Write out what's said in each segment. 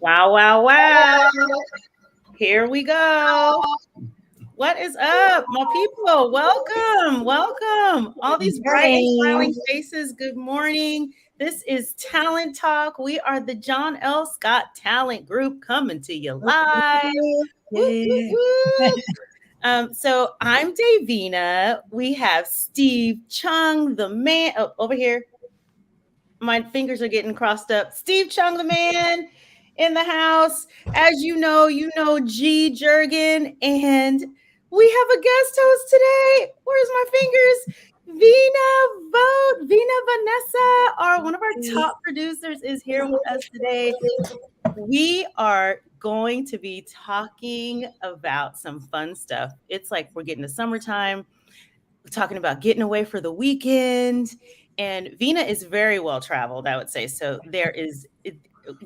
Wow, wow, wow. Here we go. What is up, my people? Welcome, welcome. All these bright and smiling faces, good morning. This is Talent Talk. We are the John L. Scott Talent Group coming to you live. So I'm Davina. We have Steve Chung, the man. Oh, over here. My fingers are getting crossed up. Steve Chung, the man in the house. As you know G Jurgen, and we have a guest host today. Where's my fingers? Vina Vogt, Vina Vanessa, one of our top producers, is here with us today. We are going to be talking about some fun stuff. It's like we're getting to summertime. We're talking about getting away for the weekend. And Vina is very well traveled, I would say. So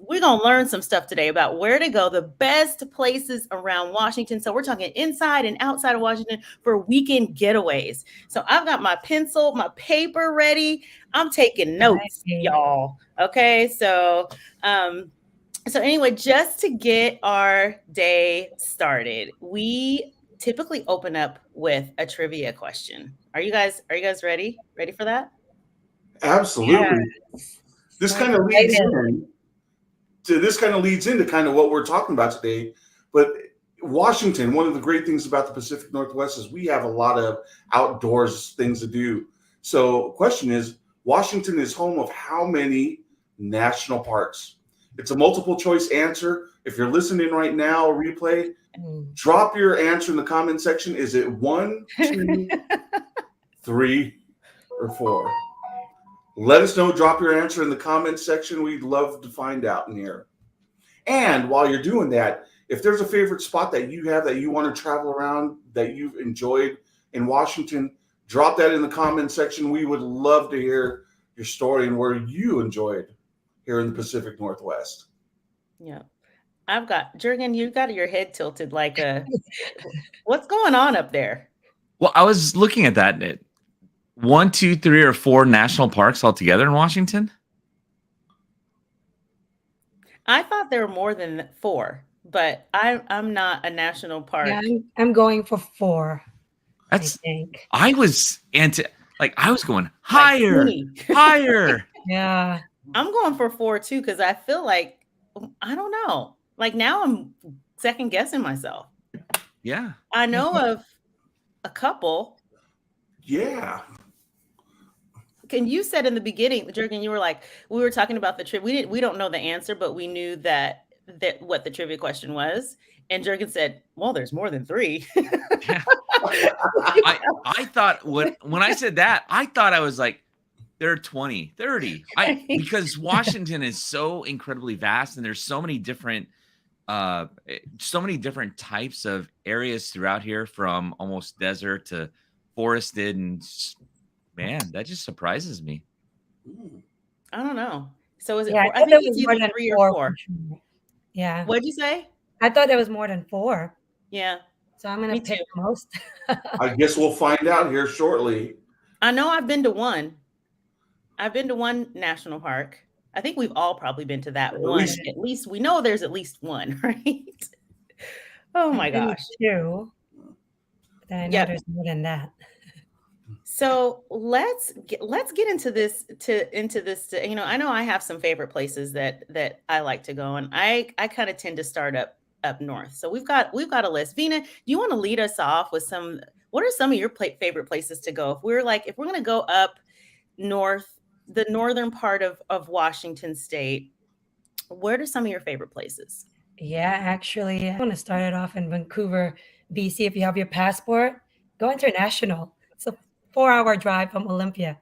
we're going to learn some stuff today about where to go, the best places around Washington. So we're talking inside and outside of Washington for weekend getaways. So I've got my pencil, my paper ready. I'm taking notes, y'all. Okay. So anyway, just to get our day started, we typically open up with a trivia question. Are you guys ready? Ready for that? Absolutely. Yeah. This kind of leads into kind of what we're talking about today. But Washington, one of the great things about the Pacific Northwest is we have a lot of outdoors things to do. So question is, Washington is home of how many national parks? It's a multiple choice answer. If you're listening right now, replay, drop your answer in the comment section. Is it 1, 2, 3, or 4? Let us know. Drop your answer in the comment section. We'd love to find out in here. And while you're doing that, if there's a favorite spot that you have that you want to travel around that you've enjoyed in Washington, drop that in the comment section. We would love to hear your story and where you enjoyed here in the Pacific Northwest. Yeah. I've got Jurgen, you got your head tilted like what's going on up there? Well, I was looking at that. 1, 2, 3, or 4 national parks altogether in Washington? I thought there were more than 4, but I'm not a national park. Yeah, I'm going for 4. I think I was going higher, higher. Yeah, I'm going for 4 too because I feel like I don't know. Like now I'm second guessing myself. Yeah, I know of a couple. Yeah. Can you said in the beginning, Jurgen, you were like, we were talking about the trip. We don't know the answer, but we knew that what the trivia question was. And Jurgen said, well, there's more than 3. Yeah. I thought when I said that, I thought I was like, there are 20, 30. Because Washington is so incredibly vast and there's so many different types of areas throughout here, from almost desert to forested, and man, that just surprises me. I don't know. So is it? Yeah, 4? I think it's either 3 or 4. Yeah. What'd you say? I thought there was more than 4. Yeah. So I'm gonna pick the most. I guess we'll find out here shortly. I know I've been to 1. I've been to 1 national park. I think we've all probably been to that one. At least we know there's at least 1, right? Oh my gosh. 2. But I know there's more than that. So let's get into this. I know I have some favorite places that I like to go, and I kind of tend to start up north. So we've got a list. Vina, do you want to lead us off with what are some of your favorite places to go? If we're going to go up north, the northern part of Washington State, what are some of your favorite places? Yeah, actually, I want to start it off in Vancouver, BC. If you have your passport, go international. It's a 4-hour drive from Olympia,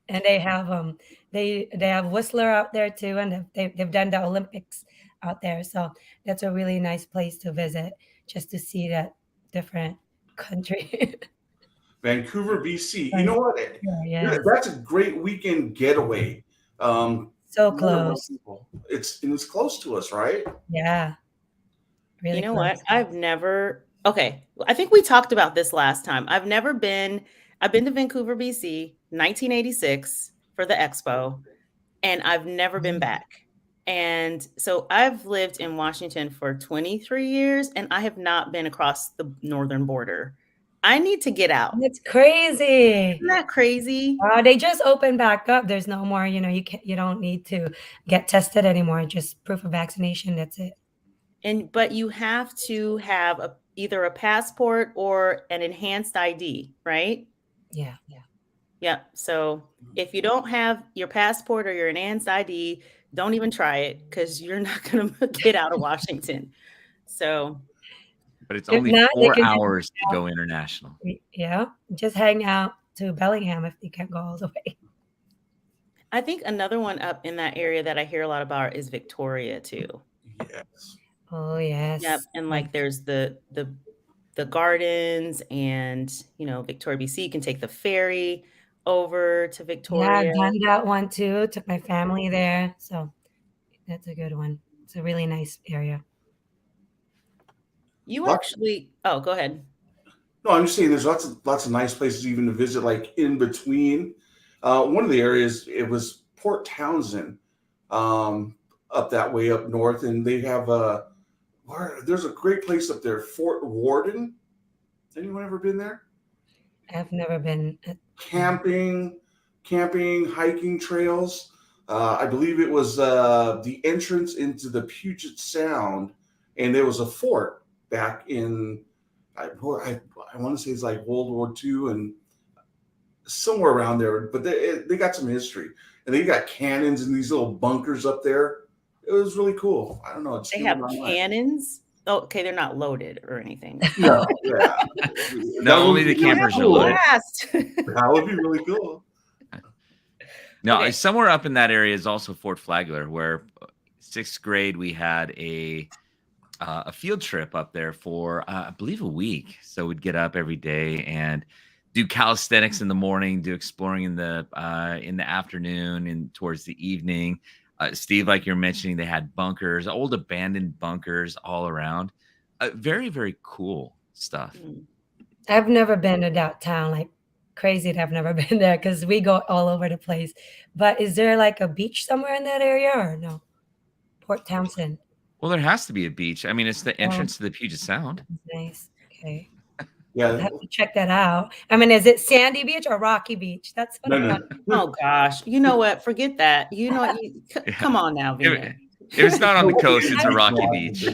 and they have they have Whistler out there too, and they've done the Olympics out there. So that's a really nice place to visit, just to see that different country. Vancouver, BC. You know what? Yeah, that's a great weekend getaway. So close. It's close to us, right? Yeah. Really. You know what? Okay. I think we talked about this last time. I've been to Vancouver, BC, 1986 for the expo, and I've never been back. And so I've lived in Washington for 23 years, and I have not been across the northern border. I need to get out. It's crazy. Isn't that crazy? They just opened back up. There's no more, you don't need to get tested anymore. Just proof of vaccination. That's it. But you have to have either a passport or an enhanced ID, right? Yeah. Yeah. So if you don't have your passport or your enhanced ID, don't even try it, because you're not going to get out of Washington. So, but it's If only not, they 4 can hours to go international. Yeah, just hang out to Bellingham if you can't go all the way. I think another one up in that area that I hear a lot about is Victoria too. Yes. Oh yes. Yep. And like there's the gardens, and Victoria, BC. You can take the ferry over to Yeah, Victoria. I've done that one too. Took my family there, so that's a good one. It's a really nice area. You actually, oh, go ahead. No, I'm just saying there's lots of nice places even to visit, like in between. One of the areas, it was Port Townsend, up that way up north, and they have there's a great place up there, Fort Worden. Anyone ever been there? I've never been. Camping, hiking trails. I believe it was the entrance into the Puget Sound, and there was a fort back in, I want to say it's like World War II and somewhere around there, but they got some history, and they got cannons and these little bunkers up there. It was really cool. I don't know. They have cannons. Oh, okay, they're not loaded or anything. No, yeah. No, only the campers are loaded. That would be really cool. No, somewhere up in that area is also Fort Flagler, where 6th grade we had a field trip up there for I believe a week. So we'd get up every day and do calisthenics in the morning, do exploring in the afternoon and towards the evening. Steve, like you're mentioning, they had bunkers, old abandoned bunkers all around. Very, very cool stuff. I've never been to that town, like crazy that I've never been there, because we go all over the place. But is there like a beach somewhere in that area or no? Port Townsend. Well, there has to be a beach. I mean, it's the entrance to the Puget Sound. Nice. Okay. Yeah. I have to check that out. I mean, is it Sandy Beach or Rocky Beach? That's what I want. Oh gosh, you know what? Forget that. Come on now, Vina. If it's not on the coast, it's a rocky beach.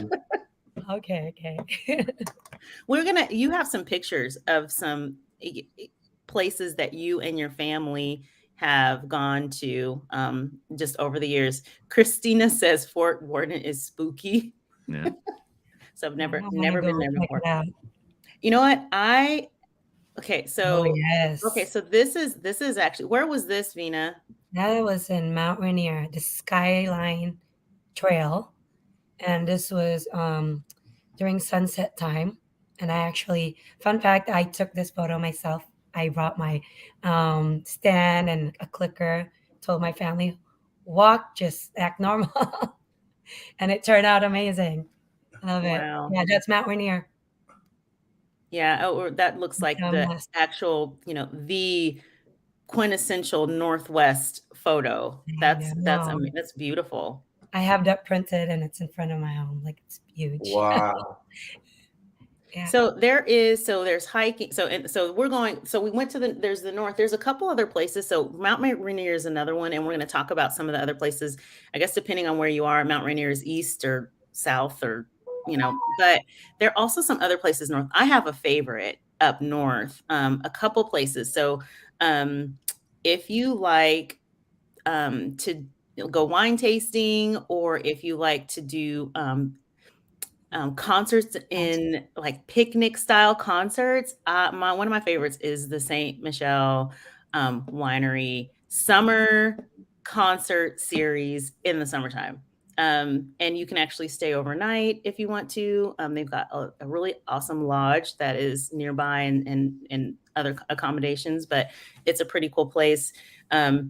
Okay. You have some pictures of some places that you and your family have gone to just over the years. Christina says Fort Worden is spooky. Yeah. So I've never been there before. You know what? So this is actually, where was this, Vina? That was in Mount Rainier, the Skyline Trail. And this was during sunset time. And I actually, fun fact, I took this photo myself. I brought my stand and a clicker, told my family, walk, just act normal. And it turned out amazing. Love it. Wow. Yeah, that's Mount Rainier. Yeah, or that looks like the actual, the quintessential Northwest photo. That's beautiful. I have that printed and it's in front of my home. Like, it's huge. Wow. Yeah. So there's hiking. So we went to there's the north. There's a couple other places. So Mount Rainier is another one, and we're going to talk about some of the other places. I guess depending on where you are, Mount Rainier is east or south, or but there are also some other places north. I have a favorite up north, a couple places. So if you like to go wine tasting, or if you like to do concerts in like picnic style concerts, one of my favorites is the St. Michel Winery summer concert series in the summertime. And you can actually stay overnight if you want to. They've got a really awesome lodge that is nearby and other accommodations, but it's a pretty cool place.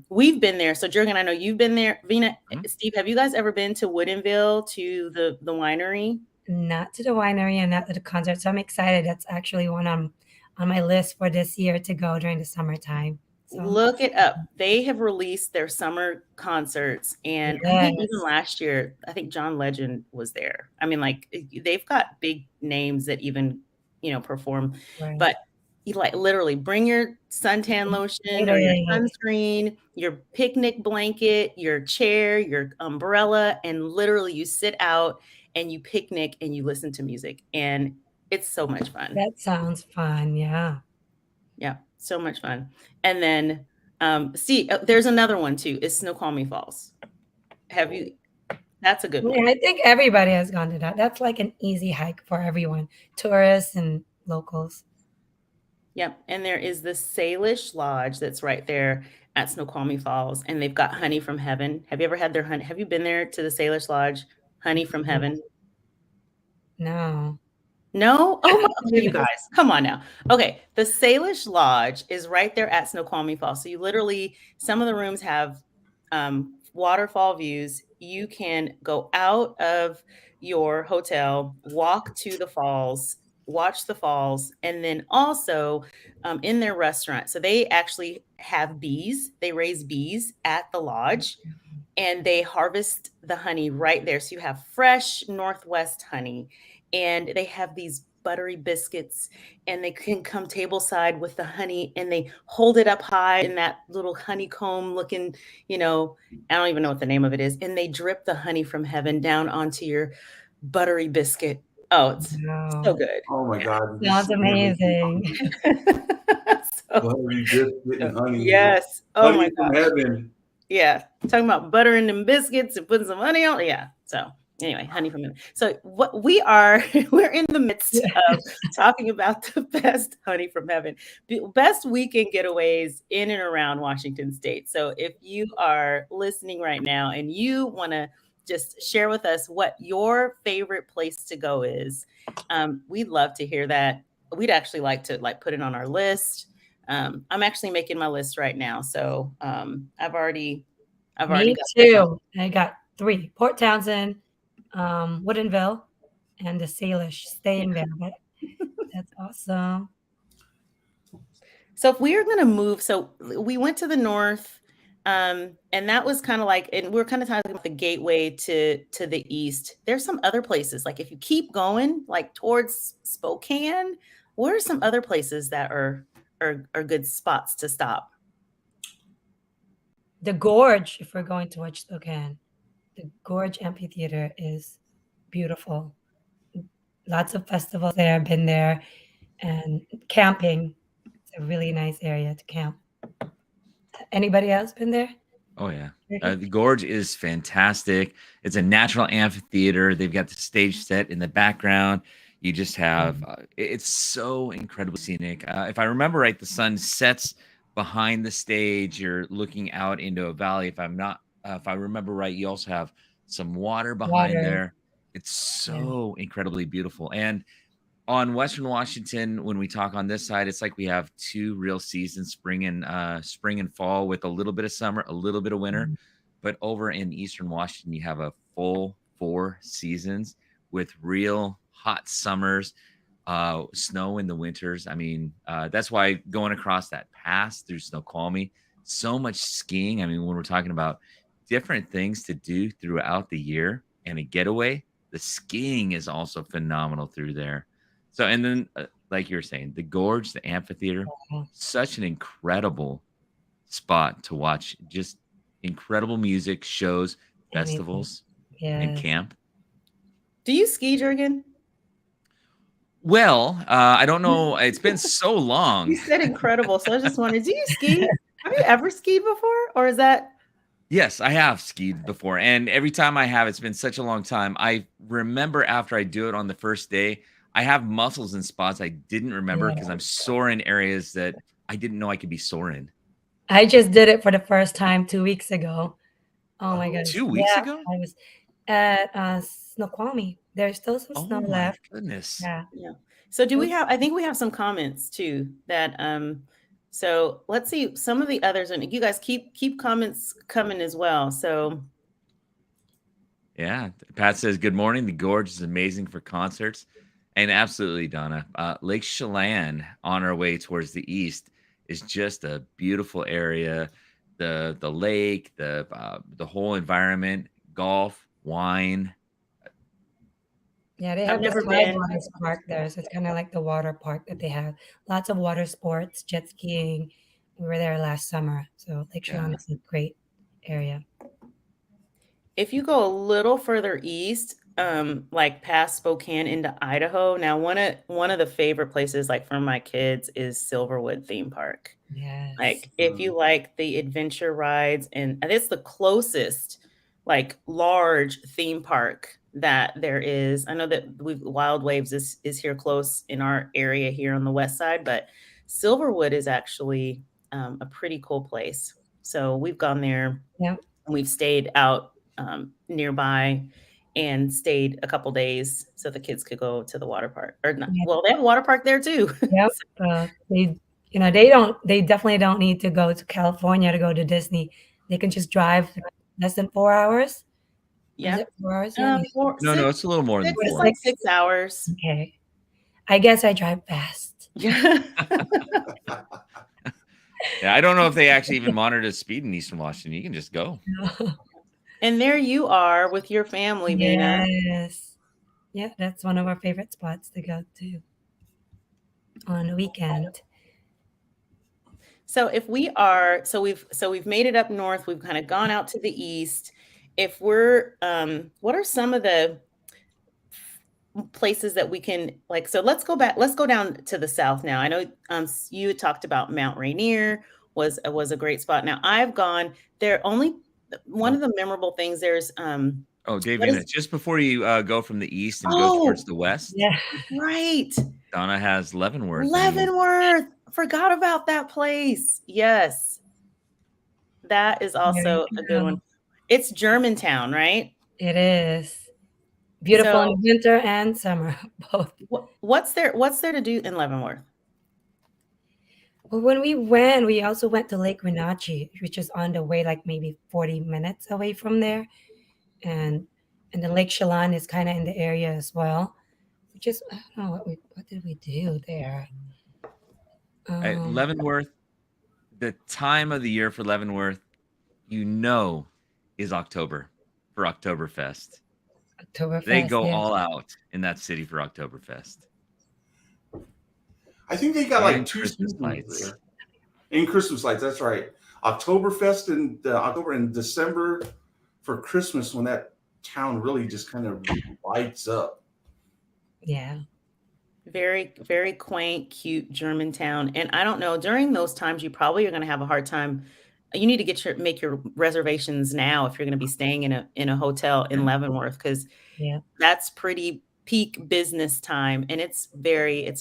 We've been there. So Jurgen, I know you've been there. Vina, Steve, have you guys ever been to Woodinville to the winery? Not to the winery and not to the concert. So I'm excited. That's actually one on my list for this year to go during the summertime. So Look it up. They have released their summer concerts, and I think even yes, last year, I think John Legend was there. I mean, like they've got big names that even perform, right. but you like literally bring your suntan lotion or your Exciting. sunscreen, your picnic blanket, your chair, your umbrella, and literally you sit out and you picnic and you listen to music, and it's so much fun. That sounds fun. Yeah. Yeah, so much fun. And then, see, there's another one too. It's Snoqualmie Falls. Have you? That's a good Yeah, one. I think everybody has gone to that. That's like an easy hike for everyone, tourists and locals. Yep. And there is the Salish Lodge that's right there at Snoqualmie Falls, and they've got honey from heaven. Have you ever had their honey? Have you been there to the Salish Lodge? Honey from heaven. No. No? Oh my, okay, you No. guys, come on now. Okay, the Salish Lodge is right there at Snoqualmie Falls. So you literally, some of the rooms have waterfall views. You can go out of your hotel, walk to the falls, watch the falls, and then also in their restaurant. So they actually have bees. They raise bees at the lodge, and they harvest the honey right there. So you have fresh Northwest honey, and they have these buttery biscuits, and they can come tableside with the honey, and they hold it up high in that little honeycomb looking, I don't even know what the name of it is, and they drip the honey from heaven down onto your buttery biscuit. Oh, it's so Wow. good. Oh my Yeah. God. Sounds amazing. So, Buttery biscuit and honey. yes. Oh Honey my from gosh. heaven. Yeah, talking about buttering them biscuits and putting some honey on. Yeah. So anyway, honey from heaven. So what we are, we're in the midst of talking about the best honey from heaven, best weekend getaways in and around Washington State. So if you are listening right now and you want to just share with us what your favorite place to go is, we'd love to hear that. We'd actually like to put it on our list. I'm actually making my list right now, so I've already Me got too. I got 3: Port Townsend, Woodinville, and the Salish. Stay in there. But that's awesome. So if we are going to move, so we went to the north, and that was kind of like, and we're kind of talking about the gateway to the east. There's some other places, like if you keep going, like towards Spokane, what are some other places that are good spots to stop? The Gorge, if we're going to watch Spokane, the Gorge Amphitheater is beautiful. Lots of festivals there. I've been there, and camping. It's a really nice area to camp. Anybody else been there? Oh yeah. Ricky? The Gorge is fantastic. It's a natural amphitheater. They've got the stage set in the background. You just have it's so incredibly scenic. If I remember right, the sun sets behind the stage. You're looking out into a valley. If I remember right, you also have some water behind Water. there. It's so incredibly beautiful. And on Western Washington, when we talk on this side, it's like we have 2 real seasons, spring and fall, with a little bit of summer, a little bit of winter. But over in Eastern Washington, you have a full 4 seasons with real hot summers, snow in the winters. I mean, that's why going across that pass through Snoqualmie, so much skiing. I mean, when we're talking about different things to do throughout the year and a getaway, the skiing is also phenomenal through there. So, and then, like you were saying, the Gorge, the amphitheater, such an incredible spot to watch. Just incredible music, shows, festivals, and Yes. camp. Do you ski, Jurgen? Well, I don't know. It's been so long. You said incredible, so I just wanted. Do you ski? Have you ever skied before, or is that? Yes, I have skied before, and every time I have, it's been such a long time. I remember after I do it on the first day, I have muscles in spots I didn't remember because I'm sore in areas that I didn't know I could be sore in. I just did it for the first time 2 weeks ago. Oh my gosh. 2 weeks Yeah, ago? I was at Snoqualmie. There's still some snow Oh my left. goodness. Yeah. Yeah. So do we have? I think we have some comments too. That So let's see some of the others, and you guys keep comments coming as well. So Yeah, Pat says, "Good morning. The Gorge is amazing for concerts." And absolutely, Donna. Lake Chelan on our way towards the east is just a beautiful area. The lake, the whole environment, golf, wine. Yeah, they I've have the never Slide been. Waters Park there, so it's kind of like the water park that they have. Lots of water sports, jet skiing. We were there last summer, so Lake Chelan is a great area. If you go a little further east, like past Spokane into Idaho, now one of the favorite places, like for my kids, is Silverwood theme park. Yes. Like if you like the adventure rides, and it's the closest like large theme park that there is. I know that Wild Waves is here close in our area here on the west side, but Silverwood is actually a pretty cool place. So we've gone there. Yeah. And we've stayed out nearby and stayed a couple days so the kids could go to the water park. Or not, Yeah. well, they have a water park there too. Yep. They definitely don't need to go to California to go to Disney. They can just drive less than 4 hours. Yeah. Is it 4 hours? Yeah. No, it's a little more than It's 4. like 6 hours. Okay. I guess I drive fast. Yeah. Yeah, I don't know if they actually even monitor the speed in Eastern Washington. You can just go. And there you are with your family, Vina. Yes. Yeah, that's one of our favorite spots to go to on a weekend. So if we are, so we've made it up north, we've kind of gone out to the east. If we're, what are some of the places that we can like, so let's go down to the south now. I know you had talked about Mount Rainier was a great spot. Now I've gone there. Only one of the memorable things there's Davina, just before you go from the east and go towards the west, Yeah. right, Donna has Leavenworth. Forgot about that place. Yes, that is also a good one. It's Germantown, right? It is beautiful in winter and summer, both. What's there to do in Leavenworth? Well, when we went, we also went to Lake Wenatchee, which is on the way, like maybe 40 minutes away from there. And then Lake Chelan is kind of in the area as well. I don't know, what did we do there? Leavenworth, the time of the year for Leavenworth, is October for Oktoberfest. They go all out in that city for Oktoberfest. I think they got like 2 Christmas seasons lights. there. In Christmas lights, that's right. Oktoberfest in October and December for Christmas, when that town really just kind of lights up. Yeah. Very, very quaint, cute Germantown. And I don't know, during those times, you probably are going to have a hard time. You need to make your reservations now if you're going to be staying in a hotel in Leavenworth, because that's pretty peak business time. And it's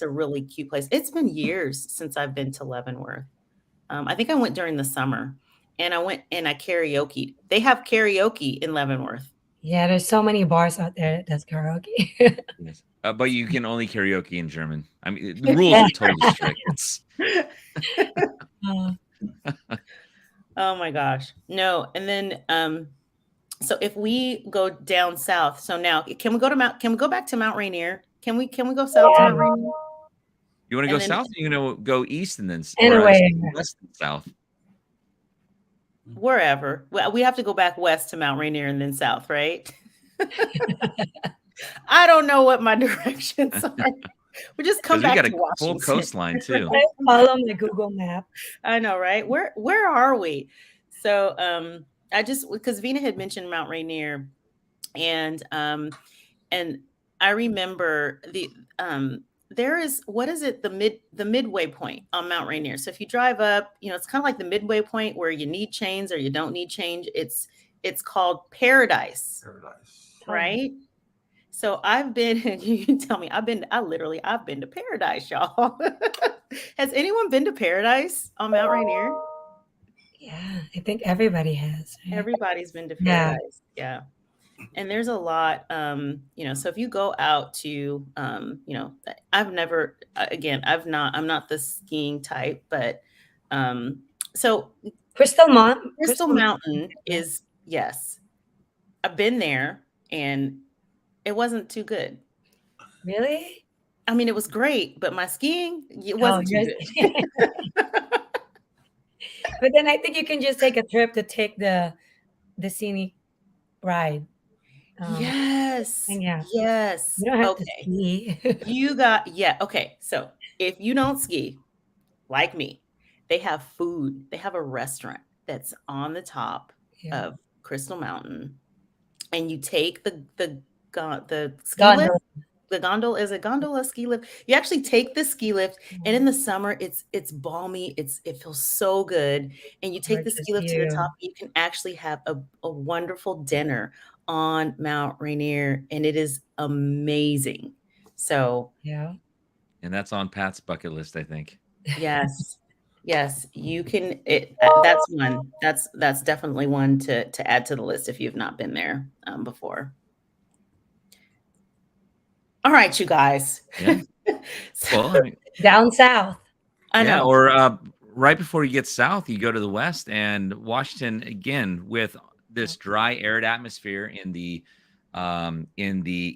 a really cute place. It's been years since I've been to Leavenworth. I think I went during the summer, and I went and I karaoke. They have karaoke in Leavenworth. Yeah, there's so many bars out there that does karaoke. Yes. But you can only karaoke in German. I mean, the rules are totally strict. Oh my gosh. No. And then so if we go down south, so now can we go back to Mount Rainier? Can we go south to Mount Rainier? You want to go south, or you want to go east and then west and south? Wherever. Well, we have to go back west to Mount Rainier and then south, right? I don't know what my directions are. We just come back to Washington. We got a full coastline too. I follow the Google map. I know, right? Where are we? So because Vina had mentioned Mount Rainier, and I remember there is, what is it, the midway point on Mount Rainier. So if you drive up, it's kind of like the midway point where you need chains or you don't need change. It's called Paradise. Right? So I've been, you can tell me, I've been to Paradise, y'all. Has anyone been to Paradise on Mount Rainier? Yeah, I think everybody has. Right? Everybody's been to Paradise. Yeah. And there's a lot, so if you go out to, I'm not the skiing type, but so Crystal Mountain is, yes, I've been there and it wasn't too good. Really? I mean, it was great, but my skiing, it wasn't too good. But then I think you can just take a trip to take the scenic ride. Yes. And yeah, Yes. you don't have to Okay. ski. Okay. So if you don't ski, like me, they have food. They have a restaurant that's on the top Yeah. of Crystal Mountain, and you take the ski lift. Gondola. The gondola, is a gondola ski lift. You actually take the ski lift, and in the summer, it's balmy. It feels so good, and you take the Gorgeous ski lift to the view. top. You can actually have a wonderful dinner on Mount Rainier, and it is amazing. So Yeah. And that's on Pat's bucket list, I think. yes, yes, you can. That's one. That's definitely one to add to the list if you've not been there before. All right, you guys. Yeah. So, Well, I mean, Down south. I yeah, know. or right before you get south, you go to the west, and Washington again with this dry, arid atmosphere in the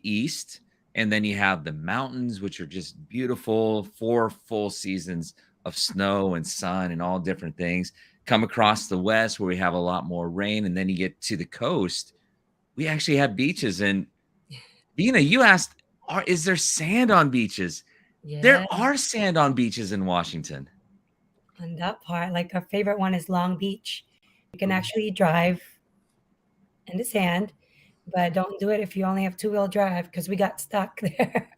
east, and then you have the mountains, which are just beautiful, 4 full seasons of snow and sun and all different things. Come across the west where we have a lot more rain, and then you get to the coast. We actually have beaches. And Vina, you asked, is there sand on beaches? Yeah. There are sand on beaches in Washington. On that part, like our favorite one is Long Beach. You can actually drive in the sand, but don't do it if you only have two-wheel drive because we got stuck there.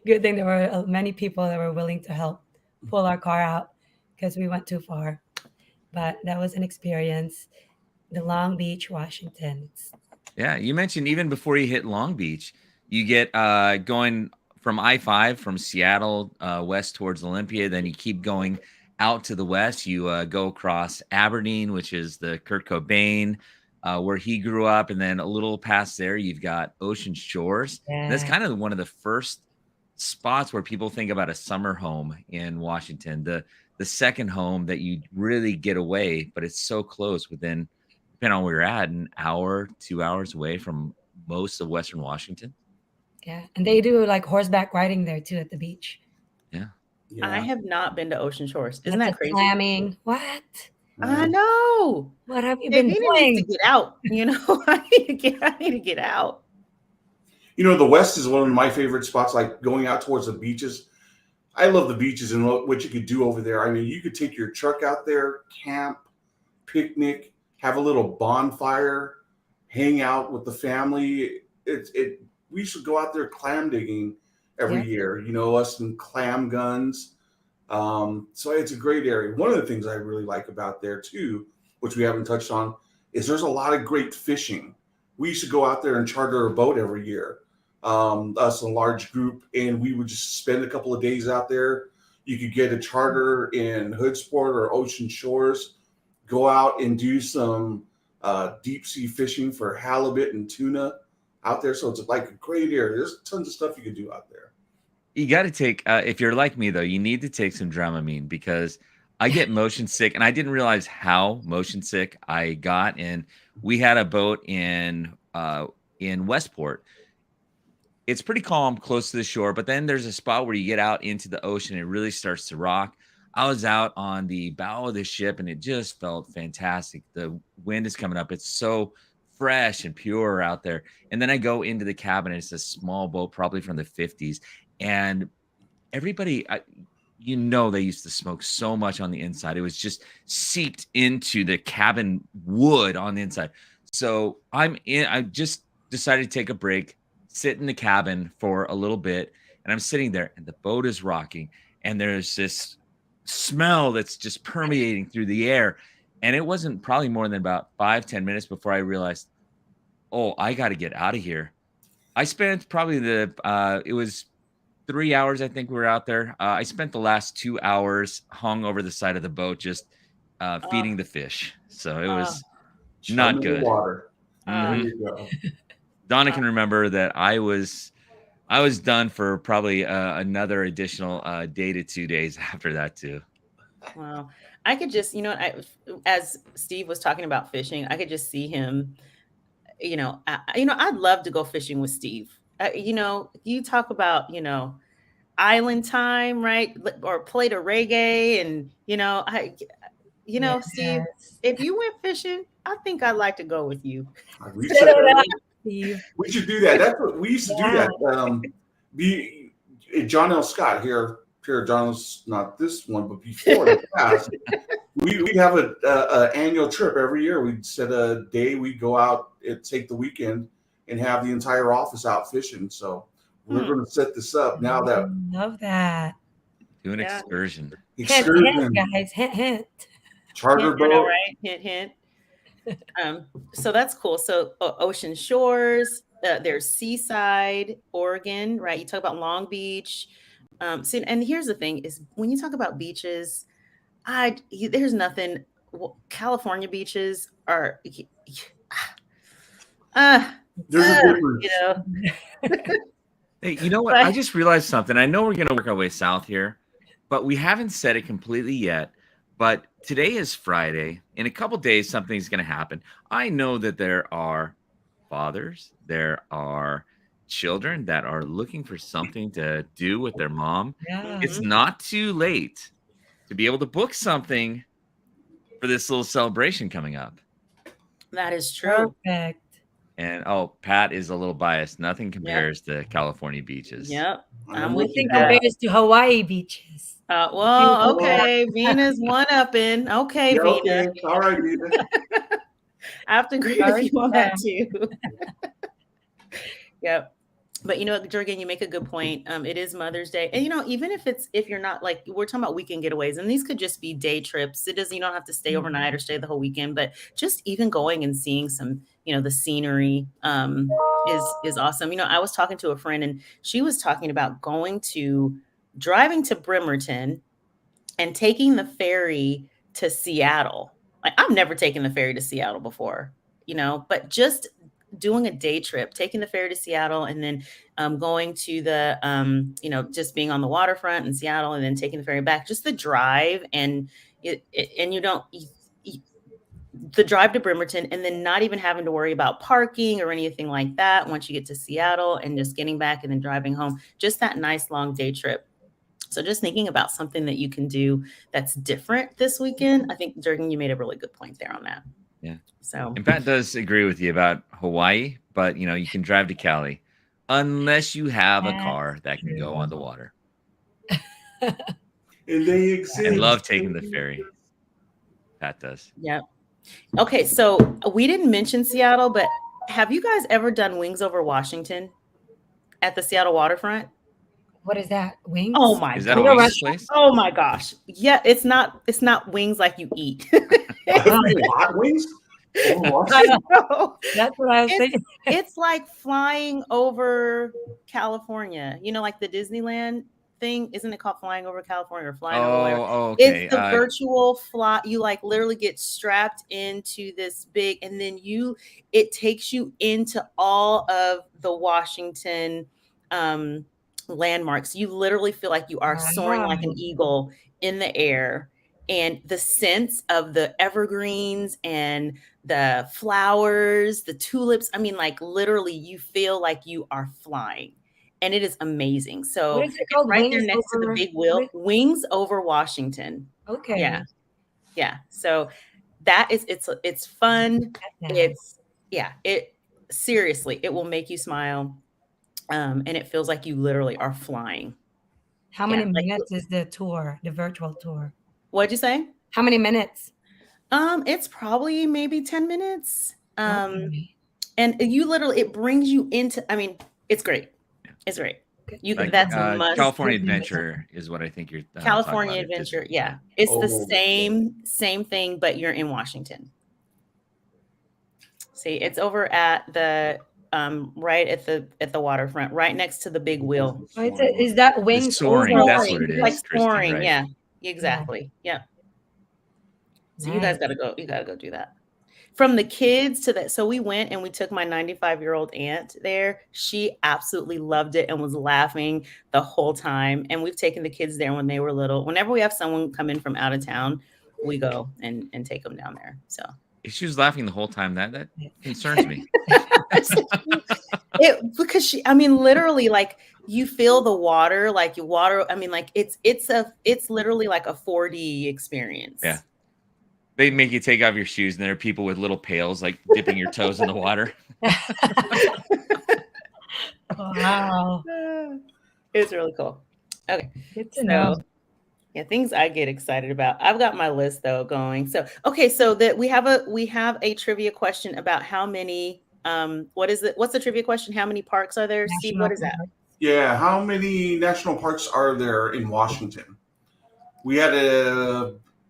Good thing there were many people that were willing to help pull our car out because we went too far. But that was an experience. The Long Beach, Washington. Yeah, you mentioned even before you hit Long Beach, you get going from I-5 from Seattle west towards Olympia. Then you keep going out to the west. You go across Aberdeen, which is the Kurt Cobain, where he grew up. And then a little past there, you've got Ocean Shores. And that's kind of one of the first spots where people think about a summer home in Washington. The second home that you really get away, but it's so close within, depending on where you're at, an hour, 2 hours away from most of Western Washington. Yeah, and they do like horseback riding there too at the beach. Yeah. I have not been to Ocean Shores. Isn't Lots that of crazy? clamming. What? I know. What have you been Davina doing? needs to get out. You know, I need to get out. You know, the West is one of my favorite spots, like going out towards the beaches. I love the beaches and what you could do over there. I mean, you could take your truck out there, camp, picnic, have a little bonfire, hang out with the family. We should go out there clam digging every year. You know, us and clam guns. So it's a great area. One of the things I really like about there too, which we haven't touched on, is there's a lot of great fishing. We used to go out there and charter a boat every year, us a large group, and we would just spend a couple of days out there. You could get a charter in Hoodsport or Ocean Shores, go out and do some deep sea fishing for halibut and tuna out there. So it's like a great area. There's tons of stuff you can do out there. You got to take, if you're like me though, you need to take some Dramamine because I get motion sick, and I didn't realize how motion sick I got. And we had a boat in Westport. It's pretty calm close to the shore, but then there's a spot where you get out into the ocean and it really starts to rock. I was out on the bow of the ship and it just felt fantastic. The wind is coming up. It's so fresh and pure out there. And then I go into the cabin, and it's a small boat, probably from the 50s. And everybody, they used to smoke so much on the inside. It was just seeped into the cabin wood on the inside. So I just decided to take a break, sit in the cabin for a little bit, and I'm sitting there and the boat is rocking and there's this smell that's just permeating through the air. And it wasn't probably more than about 5-10 minutes before I realized, oh, I got to get out of here. I spent probably it was 3 hours. I think we were out there. I spent the last 2 hours hung over the side of the boat, just feeding the fish. So it was not good. Water. Mm-hmm. There you go. Donna can remember that I was done for probably another additional day to 2 days after that too. Wow. I could just, as Steve was talking about fishing, I could just see him, I'd love to go fishing with Steve. You talk about, island time, right? Or play the reggae and, You know, Steve, Yes. if you went fishing, I think I'd like to go with you. We Set said it that. up, Steve. We should do that. That's what we used to do. Yeah. That. John L. Scott here. John's not this one, but before in the past, we'd have a annual trip every year. We'd set a day. We'd go out and take the weekend and have the entire office out fishing. So we're going to set this up now that Love that. Do an Yeah. excursion. Hint, excursion, guys. Hint. charter Hint, I know, boat. right? Hint. So that's cool. So ocean shores, there's Seaside, Oregon, right? You talk about Long Beach. And here's the thing: is when you talk about beaches, there's nothing. California beaches are, There's a difference. you know, Hey, you know what? But- I just realized something. I know we're going to work our way south here, but we haven't said it completely yet. But today is Friday. In a couple days, something's going to happen. I know that there are fathers, there are children that are looking for something to do with their mom. Yeah. It's not too late to be able to book something for this little celebration coming up. that is true. Perfect. And Pat is a little biased. Nothing compares to California beaches. Yep. I'm with with Nothing you. compares to Hawaii beaches. Well, okay. Vina's one upping. Okay, Yeah, Vina. okay. All right, Vina. I have to agree with you on that too. Yep. But you know what, Jurgen, you make a good point. It is Mother's Day. And you know, even if you're not, like, we're talking about weekend getaways, and these could just be day trips. You don't have to stay overnight or stay the whole weekend, but just even going and seeing some, the scenery is awesome. I was talking to a friend and she was talking about driving to Bremerton and taking the ferry to Seattle. Like, I've never taken the ferry to Seattle before, but just doing a day trip, taking the ferry to Seattle and then going to the, just being on the waterfront in Seattle and then taking the ferry back, just the drive and the drive to Bremerton and then not even having to worry about parking or anything like that once you get to Seattle and just getting back and then driving home, just that nice long day trip. So just thinking about something that you can do that's different this weekend. I think, Jurgen, you made a really good point there on that. Yeah. So, and Pat does agree with you about Hawaii, but you can drive to Cali unless you have a car that can go on the water. And they exist. I love taking the ferry. Pat does. Yeah. Okay, so we didn't mention Seattle, but have you guys ever done Wings Over Washington at the Seattle waterfront? What is that? Wings? Oh my! Is that a wings place? Oh my gosh! Yeah, it's not wings like you eat. Hot wings? I know. That's what I was thinking. It's like flying over California. Like the Disneyland thing. Isn't it called Flying Over California or Flying Over? Oh, okay. It's the virtual fly. You like literally get strapped into this big, and then it takes you into all of the Washington landmarks. You literally feel like you are soaring like an eagle in the air. And the sense of the evergreens and the flowers, the tulips, I mean, like literally you feel like you are flying and it is amazing. So what is it called? Right Wings there next to the big wheel, Wings Over Washington. Okay. Yeah. So it's fun. Seriously, it will make you smile. And it feels like you literally are flying. How many minutes is the tour, the virtual tour? What'd you say? How many minutes? It's probably maybe 10 minutes. And you literally, it brings you into, I mean, it's great. It's great. You can, that's a must. California Adventure is what I think you're California Adventure. Yeah. It's the same thing, but you're in Washington. See, it's over at the, right at the waterfront, right next to the big wheel. Is that Wings? It's soaring. Over? That's what it is. Like Christy, soaring. right? Yeah. Exactly. Yeah. So you guys gotta go. You gotta go do that. From the kids to that. So we went and we took my 95-year-old aunt there. She absolutely loved it and was laughing the whole time. And we've taken the kids there when they were little. Whenever we have someone come in from out of town, we go and take them down there. So if she was laughing the whole time, that concerns me. Because she, I mean, literally, like you feel the water, like you water. I mean, like it's literally like a 4D experience. Yeah. They make you take off your shoes, and there are people with little pails, like dipping your toes in the water. Wow. It's really cool. Okay. Good to know. Yeah, things I get excited about. I've got my list though going. So okay, so that we have a trivia question about how many what's the trivia question? How many parks are there? Steve, what is that? Yeah, how many national parks are there in Washington? We had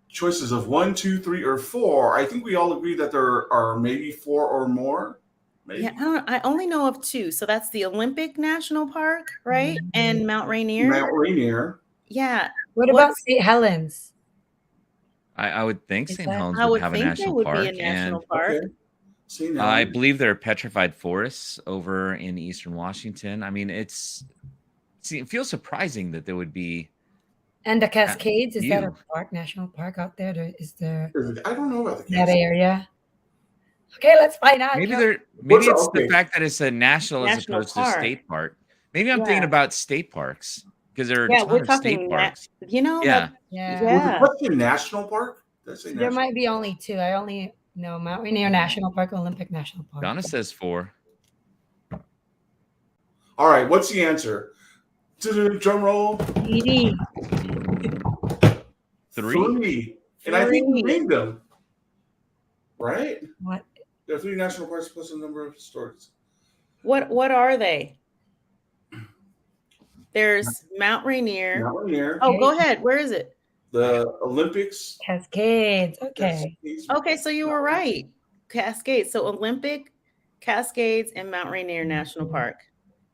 choices of 1, 2, 3, or 4. I think we all agree that there are maybe 4 or more. Maybe. Yeah, I only know of 2. So that's the Olympic National Park, right? And Mount Rainier. Mount Rainier. Yeah. What about St. Helens? I would think Is St. that- Helens I would would have a think national there would park. be a national And park. Okay. St. I Helens. believe there are petrified forests over in eastern Washington. I mean, it feels surprising that there would be. And the Cascades, is that a You. park, national park out there? Is there I don't know about the that Cascades. area? Okay, let's find out. Maybe Kelsey. it's the fact that it's a national as National opposed park. to state park. Maybe I'm thinking about state parks because there are a Yeah, ton we're of state talking parks. that, Yeah. Was the yeah. question national park? Did I say There national? might be only 2. I only know Mount Rainier National Park, Olympic National Park. Donna says 4. All right, what's the answer? Drum roll. 80. 3. And I think we 3. named them. Right? What? There are 3 national parks plus a number of historics. What are they? There's Mount Rainier. Mount Rainier. Oh, go ahead. Where is it? The Olympics. Cascades. Okay. Okay, so you were right. Cascades. So Olympic, Cascades, and Mount Rainier National Park.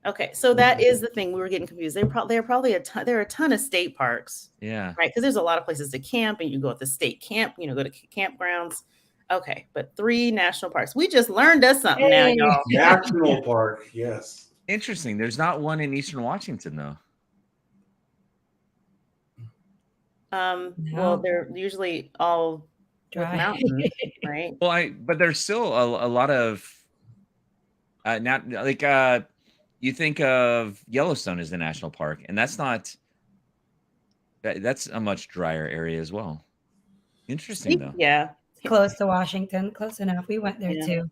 Okay, so that is the thing. We were getting confused. There are probably a ton of state parks. Yeah. Right, because there's a lot of places to camp, and you go at the state camp. Go to campgrounds. Okay, but 3 national parks. We just learned us something now, y'all. National park. Yes. Interesting. There's not one in eastern Washington though. Well, they're usually all with mountains, right? Well, but there's still a lot of not like you think of Yellowstone as the national park, and that's not. That's a much drier area as well. Interesting though. Yeah, Close to Washington. Close enough. We went there too.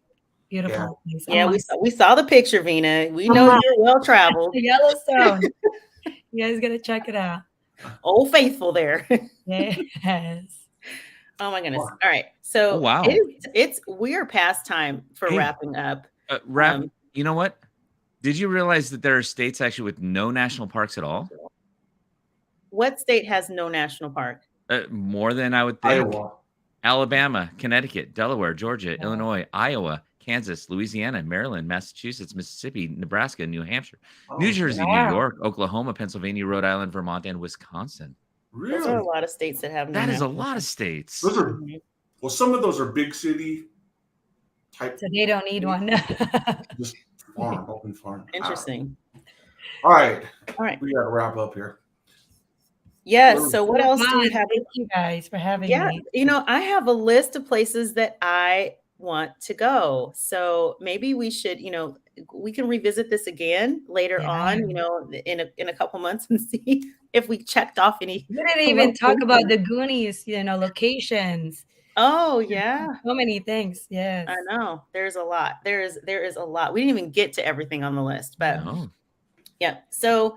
Beautiful. Yeah, we saw the picture, Vina. We know you're well traveled. Yellowstone. You guys gotta check it out. Old Faithful there. Yes. Oh my goodness. All right. So wow. We're past time for wrapping up. You know what? Did you realize that there are states actually with no national parks at all? What state has no national park? More than I would think. Iowa. Alabama, Connecticut, Delaware, Georgia, Illinois, Iowa, Kansas, Louisiana, Maryland, Massachusetts, Mississippi, Nebraska, New Hampshire, New Jersey, New York, Oklahoma, Pennsylvania, Rhode Island, Vermont, and Wisconsin. Really? Those are a lot of states that have no. That is a lot of states. Those are, well, some of those are big city type. So they don't need one. Just farm, open farm. Interesting. All right. We got to wrap up here. Yes. So what else do we have? Thank you guys for having me. I have a list of places that I want to go. So maybe we should, we can revisit this again later on, in a couple months and see if we checked off any. We didn't even talk about the Goonies, locations. Oh yeah. So many things. Yes. I know. There's a lot. There is a lot. We didn't even get to everything on the list, but yeah. So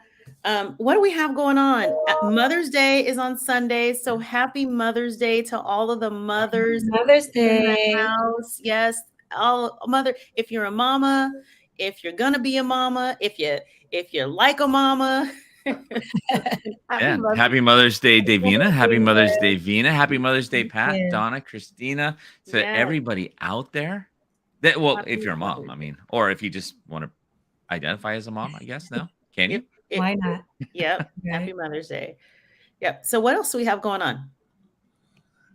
what do we have going on? Mother's Day is on Sunday. So happy Mother's Day to all of the mothers. Mother's Day. In the house. Yes. If you're a mama, if you're gonna be a mama, if you like a mama. Happy Mother's Day, Davina. Happy Mother's Day, Vina. Happy Mother's Day, Pat, Donna, Christina, to everybody out there. If you're a mom, I mean, or if you just want to identify as a mom, I guess. No, can you? Why not? Yep. Happy Mother's Day. Yep. So what else do we have going on?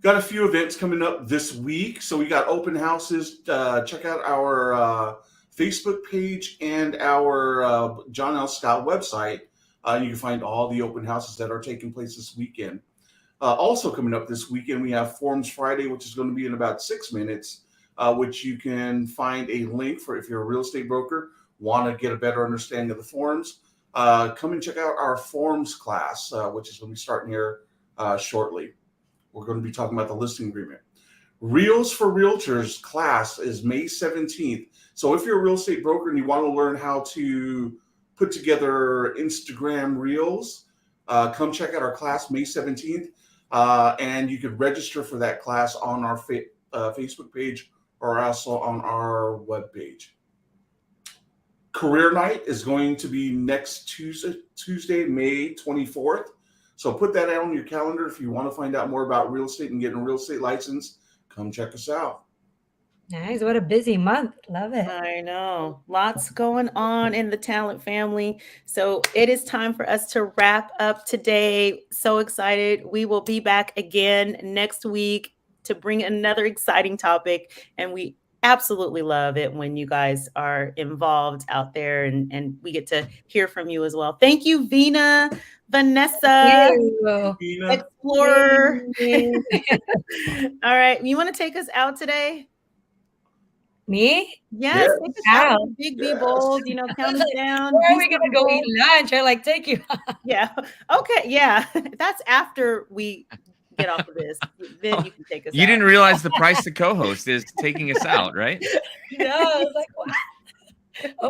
Got a few events coming up this week. So we got open houses. Check out our Facebook page and our John L. Scott website. You can find all the open houses that are taking place this weekend. Also coming up this weekend, we have Forums Friday, which is going to be in about 6 minutes, which you can find a link for if you're a real estate broker, want to get a better understanding of the forums. Come and check out our forums class, which is going to be starting here shortly. We're going to be talking about the listing agreement. Reels for Realtors class is May 17th. So if you're a real estate broker and you want to learn how to put together Instagram Reels, come check out our class May 17th. And you could register for that class on our Facebook page or also on our webpage. Career Night is going to be next Tuesday, May 24th. So put that out on your calendar if you want to find out more about real estate and getting a real estate license. Come check us out. Nice. What a busy month. Love it. I know. Lots going on in the talent family. So it is time for us to wrap up today. So excited. We will be back again next week to bring another exciting topic. And we absolutely love it when you guys are involved out there and we get to hear from you as well. Thank you, Vina, Vanessa, Explorer. All right. You want to take us out today? Me? Yes. Take us out. Big be bold, count us down. Where are we going to go eat lunch? I take you. Yeah. Okay. Yeah. That's after we get off of this. Then you can take us out. You didn't realize the price to co-host is taking us out, right? No, I was like, what?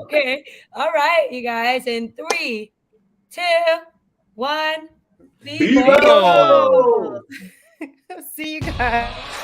Okay. All right, you guys. In 3, 2, 1. Be bold. See you guys.